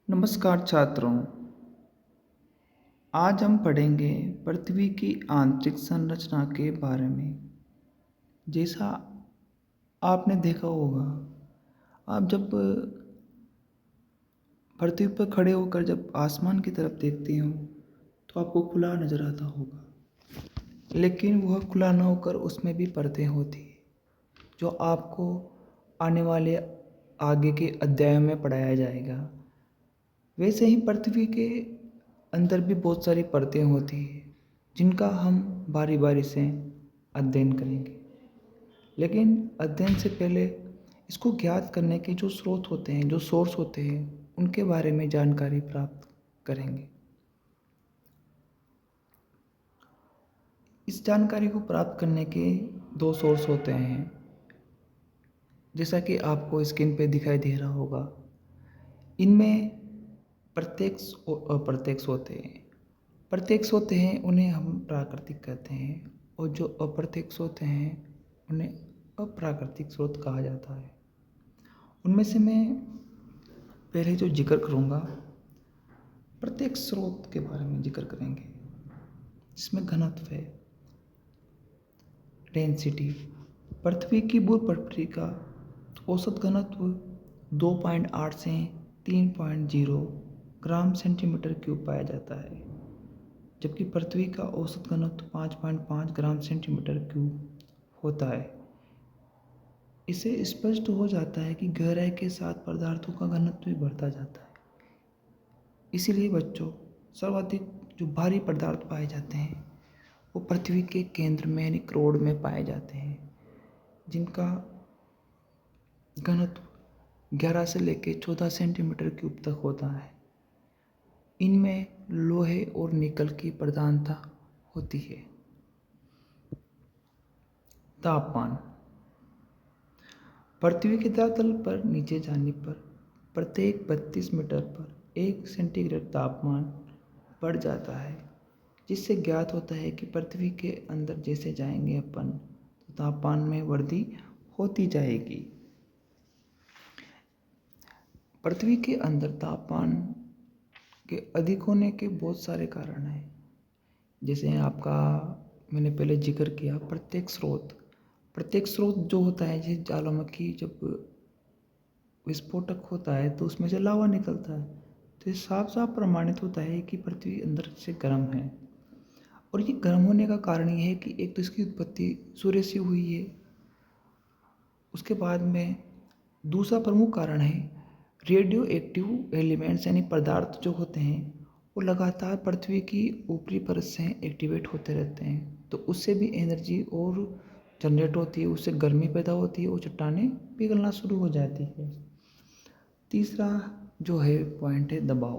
नमस्कार छात्रों, आज हम पढ़ेंगे पृथ्वी की आंतरिक संरचना के बारे में। जैसा आपने देखा होगा, आप जब पृथ्वी पर खड़े होकर जब आसमान की तरफ देखते हो तो आपको खुला नज़र आता होगा, लेकिन वह खुला न होकर उसमें भी परतें होती हैं जो आपको आने वाले आगे के अध्यायों में पढ़ाया जाएगा। वैसे ही पृथ्वी के अंदर भी बहुत सारी परतें होती हैं जिनका हम बारी बारी से अध्ययन करेंगे, लेकिन अध्ययन से पहले इसको ज्ञात करने के जो स्रोत होते हैं, जो सोर्स होते हैं, उनके बारे में जानकारी प्राप्त करेंगे। इस जानकारी को प्राप्त करने के दो सोर्स होते हैं, जैसा कि आपको स्क्रीन पे दिखाई दे रहा होगा। इनमें प्रत्यक्ष और अप्रत्यक्ष होते हैं। प्रत्यक्ष होते हैं उन्हें हम प्राकृतिक कहते हैं, और जो अप्रत्यक्ष होते हैं उन्हें अप्राकृतिक स्रोत कहा जाता है। उनमें से मैं पहले जो जिक्र करूँगा, प्रत्यक्ष स्रोत के बारे में जिक्र करेंगे, जिसमें घनत्व है, डेंसिटी। पृथ्वी की भूपटरी का औसत घनत्व 2.8 से 3.0 ग्राम सेंटीमीटर क्यूब पाया जाता है, जबकि पृथ्वी का औसत घनत्व 5.5 ग्राम सेंटीमीटर क्यूब होता है। इससे स्पष्ट हो जाता है कि गहराई के साथ पदार्थों का घनत्व भी बढ़ता जाता है। इसीलिए बच्चों, सर्वाधिक जो भारी पदार्थ पाए जाते हैं वो पृथ्वी के केंद्र में यानी क्रोड में पाए जाते हैं, जिनका घनत्व 11 से लेकर 14 सेंटीमीटर क्यूब तक होता है। इनमें लोहे और निकल की प्रधानता होती है। तापमान। पृथ्वी के धरातल पर नीचे जाने पर प्रत्येक 32 मीटर पर 1 सेंटीग्रेड तापमान बढ़ जाता है, जिससे ज्ञात होता है कि पृथ्वी के अंदर जैसे जाएंगे अपन तो तापमान में वृद्धि होती जाएगी। पृथ्वी के अंदर तापमान के अधिक होने के बहुत सारे कारण हैं, जैसे आपका मैंने पहले जिक्र किया प्रत्येक स्रोत। प्रत्येक स्रोत जो होता है, जैसे ज्वालामुखी जब विस्फोटक होता है तो उसमें से लावा निकलता है, तो ये साफ साफ प्रमाणित होता है कि पृथ्वी अंदर से गर्म है। और ये गर्म होने का कारण ये है कि एक तो इसकी उत्पत्ति सूर्य से हुई है। उसके बाद में दूसरा प्रमुख कारण है रेडियो एक्टिव एलिमेंट्स यानी पदार्थ जो होते हैं वो लगातार पृथ्वी की ऊपरी परत से एक्टिवेट होते रहते हैं, तो उससे भी एनर्जी और जनरेट होती है, उससे गर्मी पैदा होती है और चट्टानें पिघलना शुरू हो जाती है। तीसरा जो है पॉइंट है दबाव।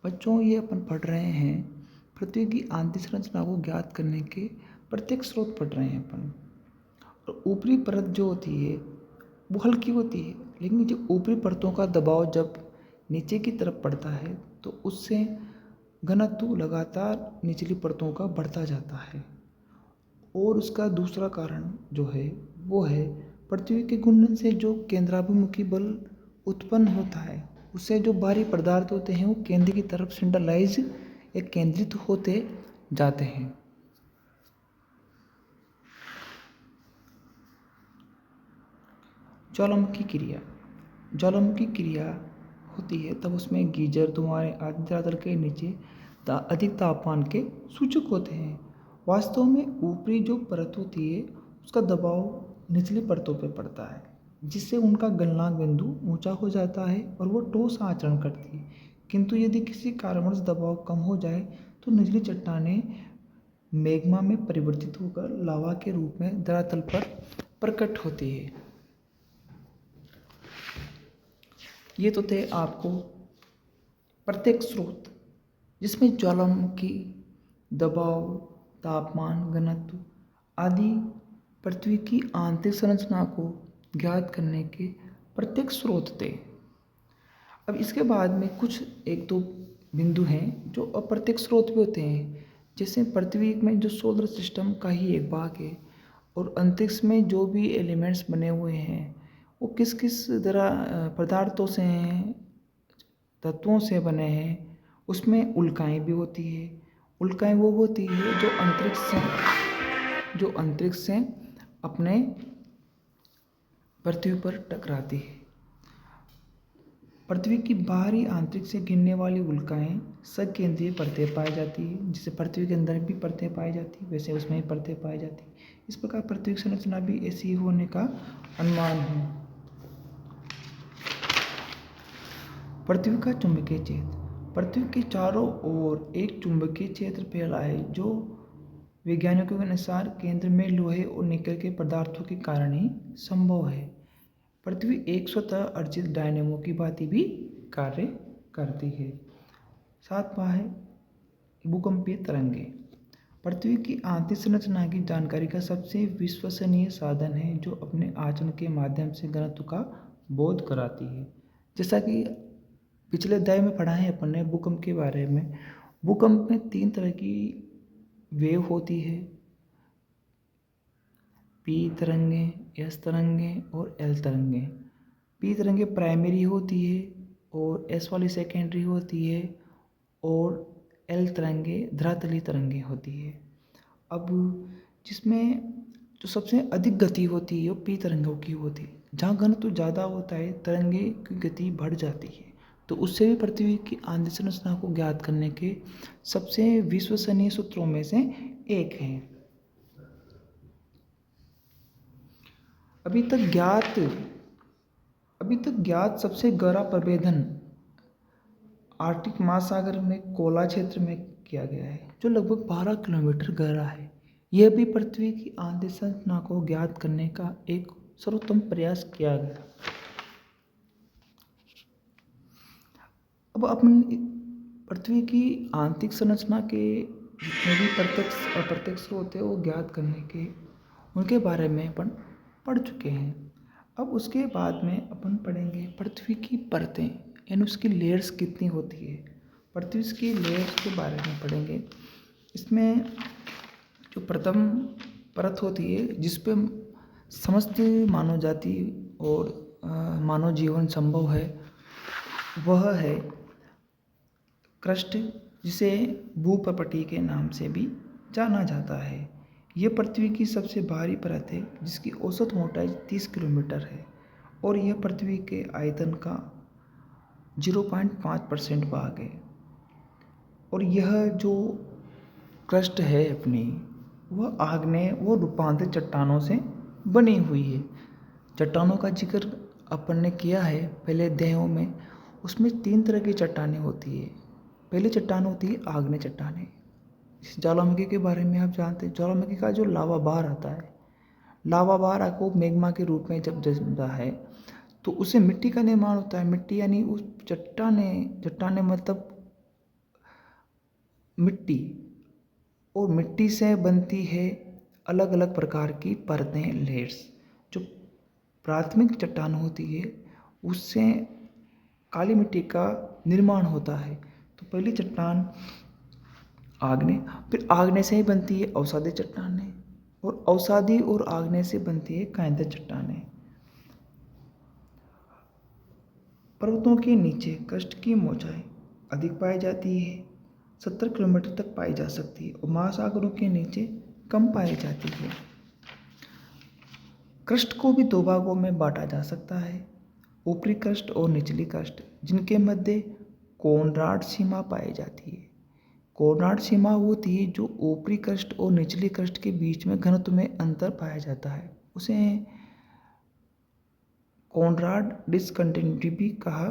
बच्चों, ये अपन पढ़ रहे हैं पृथ्वी की आंतरिक संरचना को ज्ञात करने के प्रत्येक स्रोत पढ़ रहे हैं अपन। और ऊपरी परत जो होती है वो हल्की होती है, लेकिन जो ऊपरी परतों का दबाव जब नीचे की तरफ पड़ता है तो उससे घनत्व लगातार निचली परतों का बढ़ता जाता है। और उसका दूसरा कारण जो है वो है पृथ्वी के घूर्णन से जो केंद्राभिमुखी बल उत्पन्न होता है, उससे जो भारी पदार्थ होते हैं वो केंद्र की तरफ सेंट्रलाइज या केंद्रित होते जाते हैं। ज्वालामुखी क्रिया। ज्वालामुखी क्रिया होती है तब उसमें गीजर धुआं आदि धरातल के नीचे अधिक तापमान के सूचक होते हैं। वास्तव में ऊपरी जो परत होती है उसका दबाव निचली परतों पर पड़ता है, जिससे उनका गलनांक बिंदु ऊंचा हो जाता है और वो ठोस आचरण करती है। किंतु यदि किसी कारणवश दबाव कम हो जाए तो निचली चट्टानें मैग्मा में परिवर्तित होकर लावा के रूप में धरातल पर प्रकट होती है। ये तो थे आपको प्रत्येक स्रोत, जिसमें ज्वालामुखी, दबाव, तापमान, घनत्व आदि पृथ्वी की आंतरिक संरचना को ज्ञात करने के प्रत्येक स्रोत थे। अब इसके बाद में कुछ एक दो बिंदु हैं जो अप्रत्यक्ष स्रोत भी होते हैं, जैसे पृथ्वी में जो सोलर सिस्टम का ही एक भाग है और अंतरिक्ष में जो भी एलिमेंट्स बने हुए हैं वो किस किस तरह पदार्थों से हैं, तत्वों से बने हैं, उसमें उल्काएं भी होती है। उल्काएं वो होती है जो अंतरिक्ष से अपने पृथ्वी पर टकराती है। पृथ्वी की बाहरी आंतरिक से गिरने वाली उल्काएं सकेंद्रीय परतें पाई जाती है। जिसे पृथ्वी के अंदर भी परतें पाई जाती है, वैसे उसमें भी परतें पाई जाती है। इस प्रकार पृथ्वी की संरचना भी ऐसी होने का अनुमान है। पृथ्वी का चुंबकीय क्षेत्र। पृथ्वी के चारों ओर एक चुंबकीय क्षेत्र फैला है, जो वैज्ञानिकों के अनुसार केंद्र में लोहे और निकल के पदार्थों के कारण ही संभव है। पृथ्वी एक स्वतः अर्जित डायनेमो की भांति भी कार्य करती है। 7वां है भूकंपीय तरंगे। पृथ्वी की आंतरिक संरचना की जानकारी का सबसे विश्वसनीय साधन है, जो अपने आचरण के माध्यम से घनत्व का बोध कराती है। जैसा कि पिछले अध्याय में पढ़ा है अपन ने भूकंप के बारे में। भूकंप में 3 तरह की वेव होती है, पी तरंगे, एस तरंगे और एल तरंगे। पी तरंगे प्राइमरी होती है और एस वाली सेकेंडरी होती है और एल तरंगे धरातलीय तरंगे होती है। अब जिसमें जो सबसे अधिक गति होती है वो पी तरंगों की होती है। जहाँ घनत्व ज़्यादा होता है तरंगे की गति बढ़ जाती है। तो उससे भी पृथ्वी की आंतरिक संरचना को ज्ञात करने के सबसे विश्वसनीय सूत्रों में से एक है। अभी तक ज्ञात सबसे गहरा प्रभेदन आर्कटिक महासागर में कोला क्षेत्र में किया गया है, जो लगभग 12 किलोमीटर गहरा है। यह भी पृथ्वी की आंतरिक संरचना को ज्ञात करने का एक सर्वोत्तम प्रयास किया गया। अब अपन पृथ्वी की आंतरिक संरचना के जितने भी प्रत्यक्ष और अप्रत्यक्ष होते हैं वो ज्ञात करने के उनके बारे में अपन पढ़ चुके हैं। अब उसके बाद में अपन पढ़ेंगे पृथ्वी की परतें, यानी उसकी लेयर्स कितनी होती है। पृथ्वी की लेयर्स के बारे में पढ़ेंगे। इसमें जो प्रथम परत होती है जिस पे समस्त मानव जाति और मानव जीवन संभव है, वह है क्रस्ट, जिसे भूपर्पटी के नाम से भी जाना जाता है। यह पृथ्वी की सबसे बाहरी परत है, जिसकी औसत मोटाई 30 किलोमीटर है और यह पृथ्वी के आयतन का 0.5% भाग है। और यह जो क्रस्ट है अपनी, वह आग्नेय व रूपांतरित चट्टानों से बनी हुई है। चट्टानों का जिक्र अपन ने किया है पहले अध्यायों में। उसमें 3 तरह की चट्टानें होती है। पहली चट्टान होती है आग्नेय चट्टानें। इस ज्वालामुखी के बारे में आप जानते हैं, ज्वालामुखी का जो लावा बाहर आता है, लावा बाहर आको मैग्मा के रूप में जब जमता है तो उससे मिट्टी का निर्माण होता है। मिट्टी यानी उस चट्टाने मतलब मिट्टी, और मिट्टी से बनती है अलग अलग प्रकार की परतें, लेयर्स। जो प्राथमिक चट्टान होती है उससे काली मिट्टी का निर्माण होता है। तो पहली चट्टान आग्नेय, फिर आग्नेय से ही बनती है अवसादी चट्टानें, और अवसादी और आग्नेय से बनती है कायंथ चट्टानें। पर्वतों के नीचे क्रस्ट की मोटाई अधिक पाई जाती है, 70 किलोमीटर तक पाई जा सकती है, और महासागरों के नीचे कम पाई जाती है। क्रस्ट को भी 2 भागों में बांटा जा सकता है, ऊपरी क्रस्ट और निचली क्रस्ट, जिनके मध्य कोनराड सीमा पाई जाती है। कोनराड सीमा होती है जो ऊपरी क्रस्ट और निचली क्रस्ट के बीच में घनत्व में अंतर पाया जाता है, उसे कोनराड डिसकंटिन्यूटी भी कहा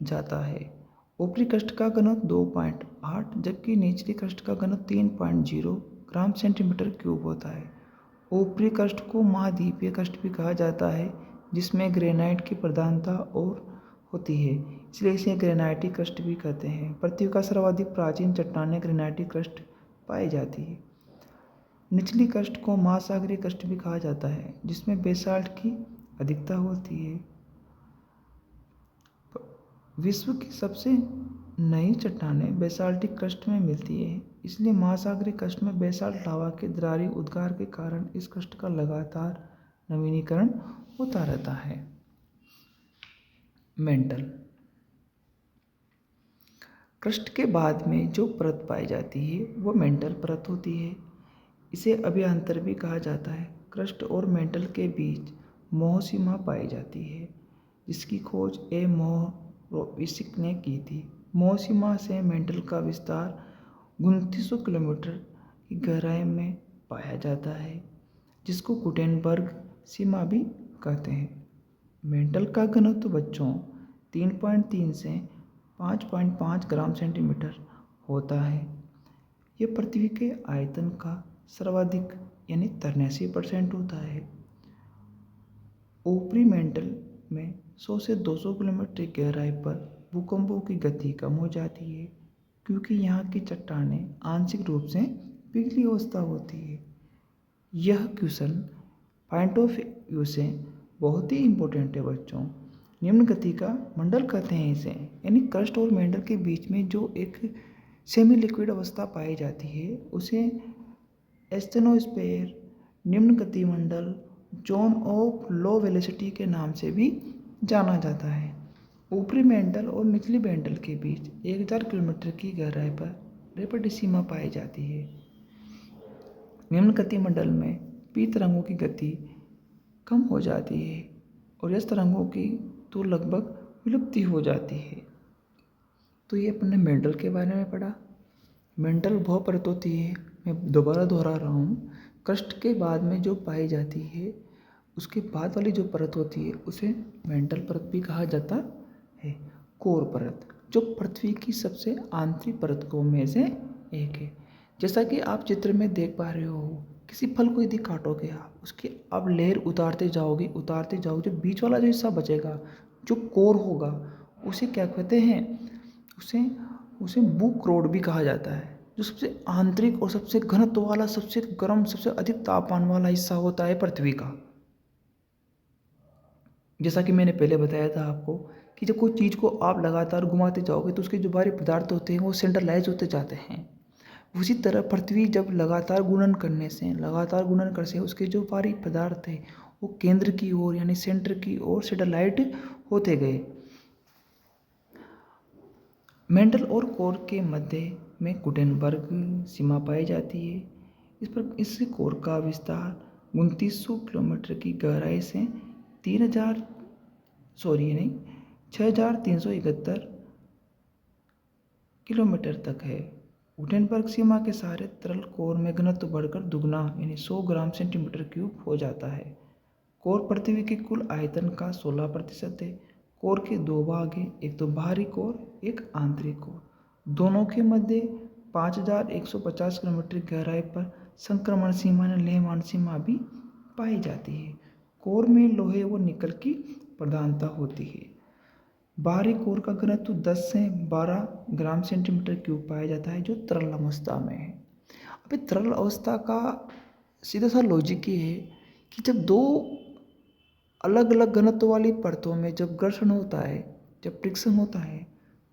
जाता है। ऊपरी क्रस्ट का घनत्व 2.8 जबकि निचली क्रस्ट का घनत्व 3.0 ग्राम सेंटीमीटर क्यूब होता है। ऊपरी क्रस्ट को महाद्वीपीय क्रस्ट भी कहा जाता है, जिसमें ग्रेनाइट की प्रधानता और होती है, इसलिए इसे ग्रेनाइटिक क्रस्ट भी कहते हैं। पृथ्वी का सर्वाधिक प्राचीन चट्टानें ग्रेनाइटिक क्रस्ट पाई जाती है। निचली क्रस्ट को महासागरीय क्रस्ट भी कहा जाता है, जिसमें बेसाल्ट की अधिकता होती है। विश्व की सबसे नई चट्टानें बेसाल्टिक क्रस्ट में मिलती है, इसलिए महासागरीय क्रस्ट में बेसाल्ट लावा के दरारी उद्गार के कारण इस क्रस्ट का लगातार नवीनीकरण होता रहता है। मेंटल क्रस्ट के बाद में जो परत पाई जाती है वो मेंटल परत होती है। इसे अभ्यंतर भी कहा जाता है। क्रस्ट और मेंटल के बीच मोह सीमा पाई जाती है, जिसकी खोज ए मोहरोविसिक ने की थी। मोह सीमा से मेंटल का विस्तार 2900 किलोमीटर की गहराई में पाया जाता है, जिसको गुटेनबर्ग सीमा भी कहते हैं। मेंटल का घनत्व बच्चों 3.3 से 5.5 ग्राम सेंटीमीटर होता है। यह पृथ्वी के आयतन का सर्वाधिक यानी 83% होता है। ऊपरी मेंटल में 100 से 200 किलोमीटर की गहराई पर भूकंपों की गति कम हो जाती है, क्योंकि यहाँ की चट्टानें आंशिक रूप से पिघली अवस्था होती है। यह क्वेश्चन पॉइंट ऑफ व्यू से बहुत ही इम्पोर्टेंट है बच्चों। निम्न गति का मंडल कहते हैं इसे, यानी क्रस्ट और मेंटल के बीच में जो एक सेमी लिक्विड अवस्था पाई जाती है उसे एस्थेनोस्फेयर, निम्न गति मंडल, जोन ऑफ लो वेलोसिटी के नाम से भी जाना जाता है। ऊपरी मेंटल और निचली मेंटल के बीच 1000 किलोमीटर की गहराई पर रेपिड सीमा पाई जाती है। निम्न गति मंडल में पी तरंगों की गति कम हो जाती है और एस तरंगों की तो लगभग विलुप्ति हो जाती है। तो ये अपने मेंटल के बारे में पढ़ा। मेंटल वह परत होती है, मैं दोबारा दोहरा रहा हूँ, क्रस्ट के बाद में जो पाई जाती है उसके बाद वाली जो परत होती है उसे मेंटल परत भी कहा जाता है। कोर परत जो पृथ्वी की सबसे आंतरिक परतों में से एक है। जैसा कि आप चित्र में देख पा रहे हो, किसी फल को यदि काटोगे आप, उसकी आप लेयर उतारते जाओगे जो बीच वाला जो हिस्सा बचेगा, जो कोर होगा, उसे क्या कहते हैं, उसे बुक रोड भी कहा जाता है। जो सबसे आंतरिक और सबसे घनत्व वाला, सबसे गर्म, सबसे अधिक तापमान वाला हिस्सा होता है पृथ्वी का। जैसा कि मैंने पहले बताया था आपको कि जब कोई चीज़ को आप लगातार घुमाते जाओगे तो उसके जो बाहरी पदार्थ होते हैं वो सेंट्रलाइज होते जाते हैं। उसी तरह पृथ्वी जब लगातार गुणन करने से उसके जो बाहरी पदार्थ है वो केंद्र की ओर यानी सेंटर की ओर सेटेलाइट होते गए। मेंटल और कोर के मध्य में गुटेनबर्ग सीमा पाई जाती है। इस कोर का विस्तार 2900 किलोमीटर की गहराई से 6371 किलोमीटर तक है। गुटेनबर्ग सीमा के सारे तरल कोर में घनत्व बढ़कर दुगना यानी 100 ग्राम सेंटीमीटर क्यूब हो जाता है। कोर पृथ्वी के कुल आयतन का 16% है। कोर के दो भाग हैं, एक तो बाहरी कोर, एक आंतरिक कोर। दोनों के मध्य 5150 किलोमीटर गहराई पर संक्रमण सीमा यानी लेहमान सीमा भी पाई जाती है। कोर में लोहे व निकल की प्रधानता होती है। बाहरी कोर का घनत्व 10 से 12 ग्राम सेंटीमीटर क्यूब पाया जाता है, जो तरल अवस्था में है। अभी तरल अवस्था का सीधा सा लॉजिक ये है कि जब दो अलग अलग घनत्व वाली परतों में जब घर्षण होता है, जब फ्रिक्शन होता है,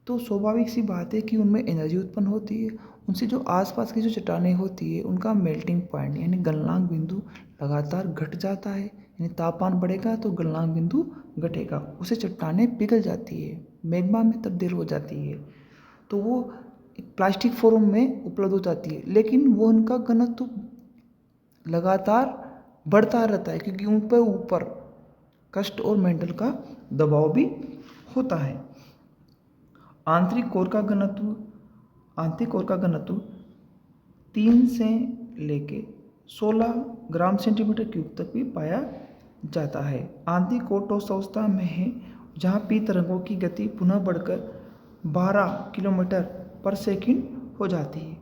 तो स्वाभाविक सी बात है कि उनमें एनर्जी उत्पन्न होती है। उनसे जो आसपास की जो चट्टानें होती है उनका मेल्टिंग पॉइंट यानी गलनांक बिंदु लगातार घट जाता है। यानी तापमान बढ़ेगा तो गलनांक बिंदु घटेगा, उससे चट्टानें पिघल जाती है, मैग्मा में तब्दील हो जाती है, तो वो एक प्लास्टिक फॉर्म में उपलब्ध हो जाती है। लेकिन वो उनका घनत्व लगातार बढ़ता रहता है, क्योंकि उन पर ऊपर क्रस्ट और मेंटल का दबाव भी होता है। आंतरिक कोर का घनत्व 3 से लेके 16 ग्राम सेंटीमीटर क्यूब तक भी पाया जाता है। आंतरिक कोर ठोस अवस्था में है, जहाँ पी तरंगों की गति पुनः बढ़कर 12 किलोमीटर पर सेकंड हो जाती है।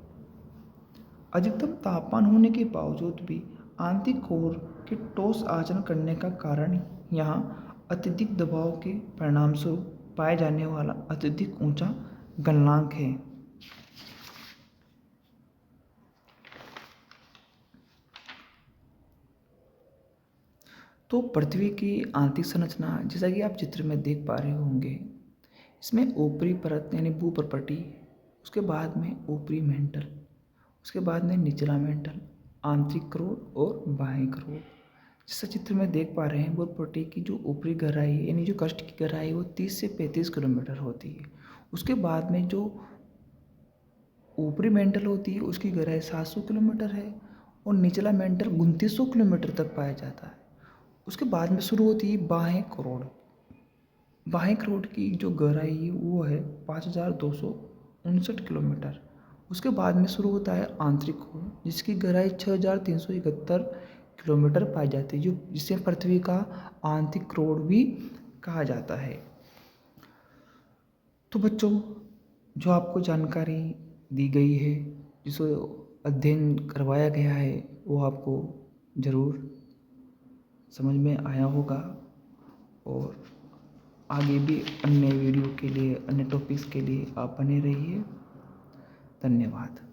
अधिकतम तापमान होने के बावजूद भी आंतरिक कोर के ठोस आचरण करने का कारण यहाँ अत्यधिक दबाव के परिणामस्वरूप पाए जाने वाला अत्यधिक ऊंचा गलनांक है। तो पृथ्वी की आंतरिक संरचना जैसा कि आप चित्र में देख पा रहे होंगे, इसमें ऊपरी परत यानी भूपर्पटी, उसके बाद में ऊपरी मेंटल, उसके बाद में निचला मेंटल, आंतरिक क्रोर और बाह्य क्रोर। जैसा चित्र में देख पा रहे हैं, भूपर्पटी की जो ऊपरी गहराई यानी जो क्रस्ट की गहराई वो 30 से 35 किलोमीटर होती है। उसके बाद में जो ऊपरी मेंटल होती है उसकी गहराई 700 किलोमीटर है और निचला मेंटल 2900 किलोमीटर तक पाया जाता है। उसके बाद में शुरू होती है बाहें करोड़। बाहें करोड़ की जो गहराई है वो है 5259 किलोमीटर। उसके बाद में शुरू होता है आंतरिक कोण जिसकी गहराई 6371 किलोमीटर पाई जाती है, जो जिसे पृथ्वी का आंतरिक क्रोड़ भी कहा जाता है। तो बच्चों, जो आपको जानकारी दी गई है, जिसको अध्ययन करवाया गया है, वो आपको ज़रूर समझ में आया होगा और आगे भी अन्य वीडियो के लिए, अन्य टॉपिक्स के लिए आप बने रहिए। धन्यवाद।